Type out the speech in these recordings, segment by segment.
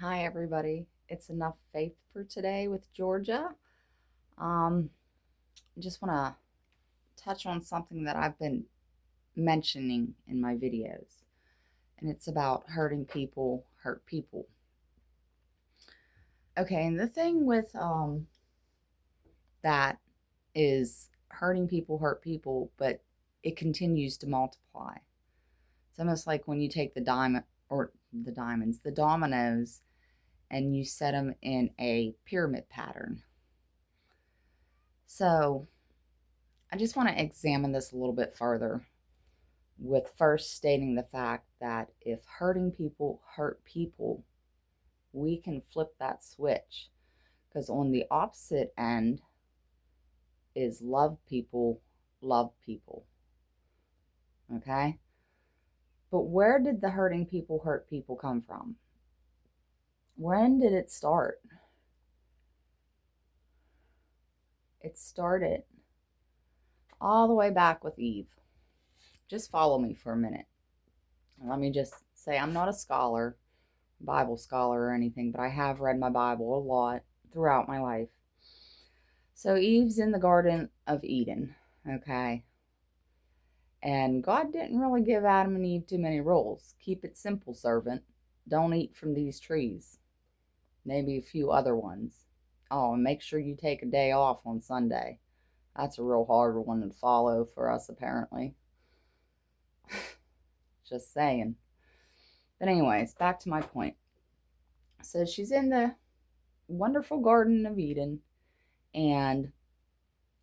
Hi, everybody. It's Enough Faith for today with Georgia. Um, I just want to touch on something that I've been mentioning in my videos, and it's about hurting people hurt people. Okay, and the thing with that is hurting people hurt people, but it continues to multiply. It's almost like when you take the dominoes, and you set them in a pyramid pattern. So I just want to examine this a little bit further with first stating the fact that if hurting people hurt people, we can flip that switch, because on the opposite end is love people. Okay? But where did the hurting people hurt people come from? When did it start? It started all the way back with Eve. Just follow me for a minute. Let me just say I'm not a scholar, Bible scholar or anything, but I have read my Bible a lot throughout my life. So Eve's in the Garden of Eden, okay? And God didn't really give Adam and Eve too many rules. Keep it simple, servant. Don't eat from these trees. Maybe a few other ones. Oh, and make sure you take a day off on Sunday. That's a real hard one to follow for us, apparently. Just saying. But anyways, back to my point. So she's in the wonderful Garden of Eden, and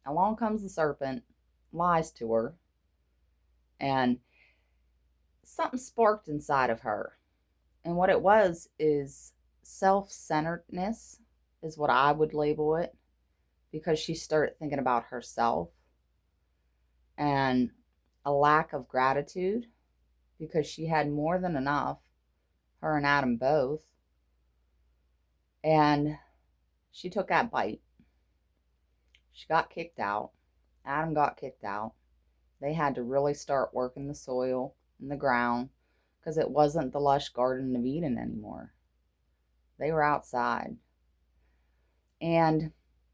along comes the serpent, lies to her, and something sparked inside of her. And what it was is self-centeredness, is what I would label it, because she started thinking about herself, and a lack of gratitude because she had more than enough, her and Adam both. And she took that bite. She got kicked out. Adam got kicked out. They had to really start working the soil and the ground, because it wasn't the lush Garden of Eden anymore. They were outside. And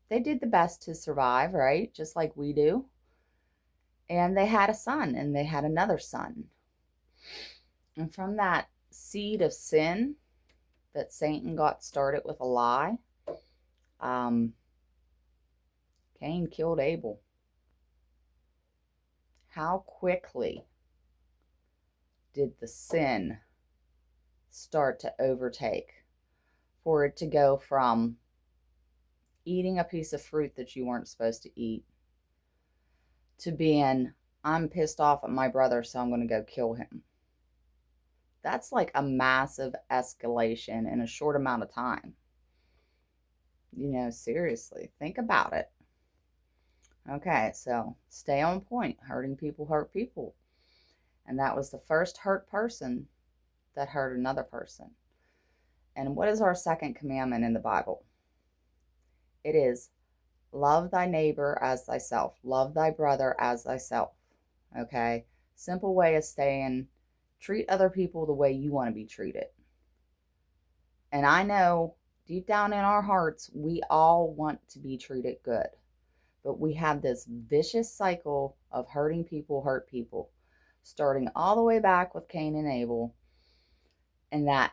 they did the best to survive, right? Just like we do. And they had a son, and they had another son. And from that seed of sin that Satan got started with a lie, um, Cain killed Abel. How quickly did the sin start to overtake for it to go from eating a piece of fruit that you weren't supposed to eat to being, I'm pissed off at my brother, so I'm going to go kill him? That's like a massive escalation in a short amount of time. Seriously, think about it. Okay, so stay on point. Hurting people hurt people. And that was the first hurt person that hurt another person. And what is our second commandment in the Bible? It is love thy neighbor as thyself. Love thy brother as thyself. Okay? Simple way of saying treat other people the way you want to be treated. And I know deep down in our hearts, we all want to be treated good. But we have this vicious cycle of hurting people hurt people, starting all the way back with Cain and Abel, and that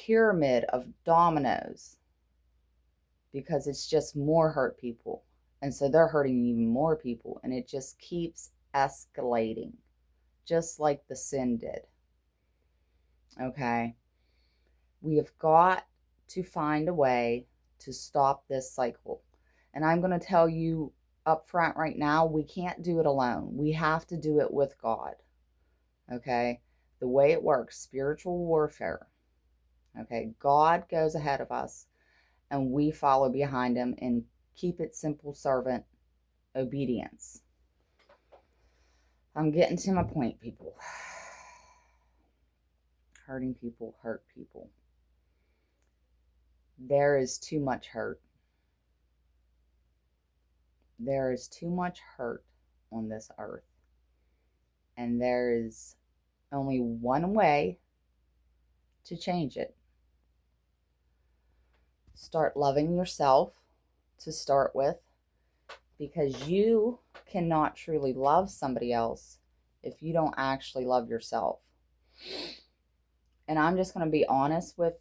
pyramid of dominoes, because it's just more hurt people. And so they're hurting even more people, and it just keeps escalating, just like the sin did. Okay? We have got to find a way to stop this cycle. And I'm going to tell you up front right now, we can't do it alone. We have to do it with God. Okay? The way it works, spiritual warfare. Okay? God goes ahead of us, and we follow behind him in keep it simple servant obedience. I'm getting to my point, people. Hurting people hurt people. There is too much hurt. There is too much hurt on this earth. And there is only one way to change it. Start loving yourself to start with, because you cannot truly love somebody else if you don't actually love yourself. And I'm just going to be honest with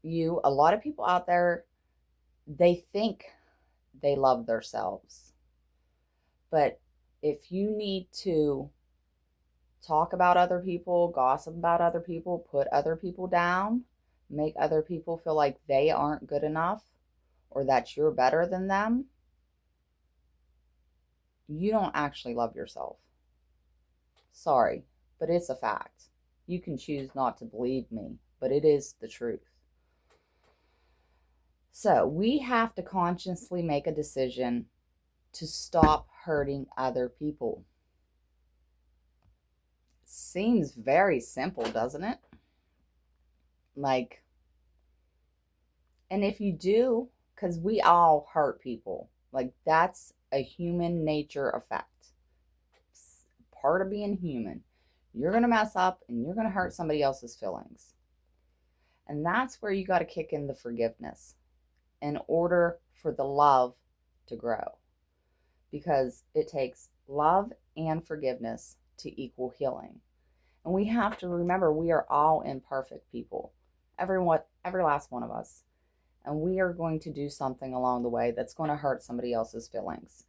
you. A lot of people out there, they think they love themselves. But if you need to talk about other people, gossip about other people, put other people down, make other people feel like they aren't good enough or that you're better than them, you don't actually love yourself. Sorry, but it's a fact. You can choose not to believe me, but it is the truth. So we have to consciously make a decision to stop hurting other people. Seems very simple, doesn't it? Like, and if you do, because we all hurt people, like that's a human nature effect. It's part of being human. You're going to mess up and you're going to hurt somebody else's feelings. And that's where you got to kick in the forgiveness in order for the love to grow. Because it takes love and forgiveness to equal healing. And we have to remember we are all imperfect people. Every last one of us. And we are going to do something along the way that's going to hurt somebody else's feelings.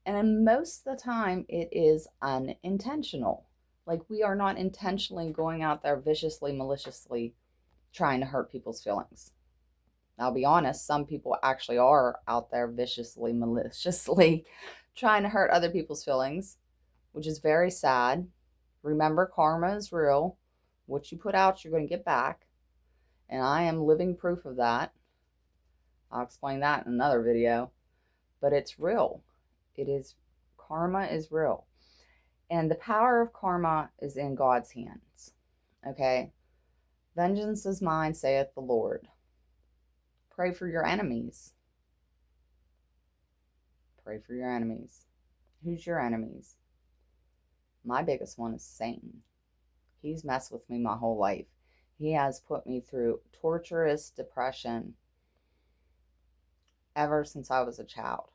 And most of the time, it is unintentional. Like, we are not intentionally going out there viciously, maliciously trying to hurt people's feelings. I'll be honest, some people actually are out there viciously, maliciously trying to hurt other people's feelings, which is very sad. Remember, karma is real. What you put out, you're going to get back. And I am living proof of that. I'll explain that in another video. But it's real. Karma is real. And the power of karma is in God's hands. Okay? Vengeance is mine, saith the Lord. Pray for your enemies. Pray for your enemies. Who's your enemies? My biggest one is Satan. He's messed with me my whole life. He has put me through torturous depression ever since I was a child.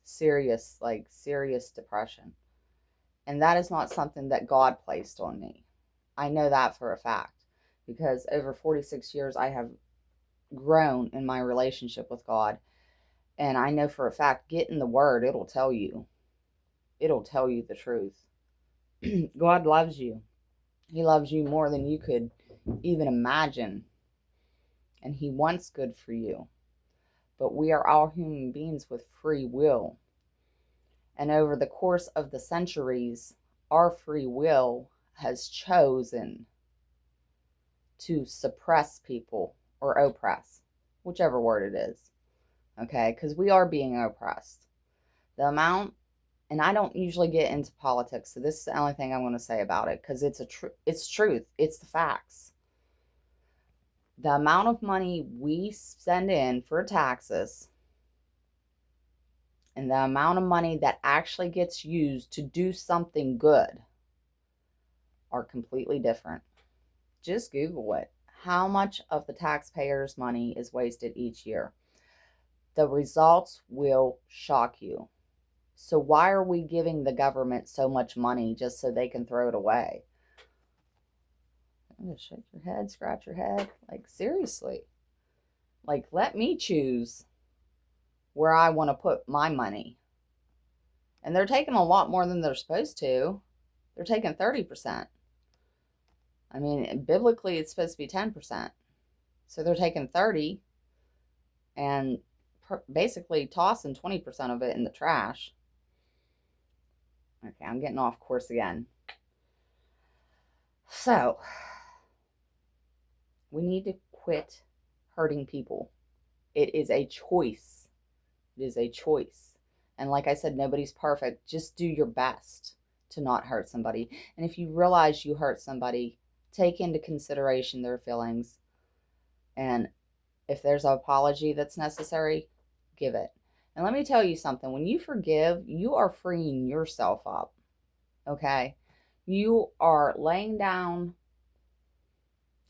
Serious depression. And that is not something that God placed on me. I know that for a fact, because over 46 years I have grown in my relationship with God. And I know for a fact, get in the Word, it'll tell you. It'll tell you the truth. God loves you. He loves you more than you could even imagine. And He wants good for you. But we are all human beings with free will. And over the course of the centuries, our free will has chosen to suppress people or oppress, whichever word it is. Okay? Because we are being oppressed. The amount, and I don't usually get into politics, so this is the only thing I'm going to say about it, because it's truth. It's the facts. The amount of money we send in for taxes and the amount of money that actually gets used to do something good are completely different. Just Google it. How much of the taxpayers' money is wasted each year? The results will shock you. So why are we giving the government so much money just so they can throw it away? I'm gonna shake your head, scratch your head. Like, seriously. Like, let me choose where I want to put my money. And they're taking a lot more than they're supposed to. They're taking 30%. I mean, biblically, it's supposed to be 10%. So they're taking 30 and basically tossing 20% of it in the trash. Okay, I'm getting off course again. So, we need to quit hurting people. It is a choice. It is a choice. And like I said, nobody's perfect. Just do your best to not hurt somebody. And if you realize you hurt somebody, take into consideration their feelings. And if there's an apology that's necessary, give it. And let me tell you something. When you forgive, you are freeing yourself up. Okay? You are laying down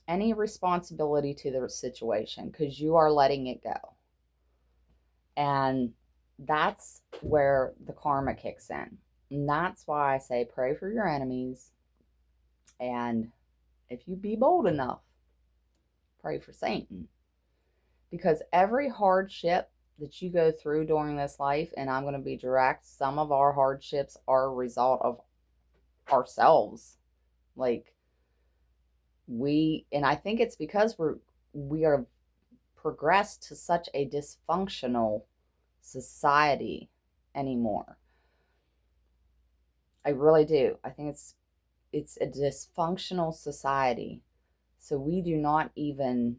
any responsibility to the situation because you are letting it go. And that's where the karma kicks in. And that's why I say pray for your enemies. And if you be bold enough, pray for Satan. Because every hardship that you go through during this life, and I'm going to be direct, some of our hardships are a result of ourselves. Like, and I think it's because we are progressed to such a dysfunctional society anymore. I really do. I think it's a dysfunctional society. So we do not even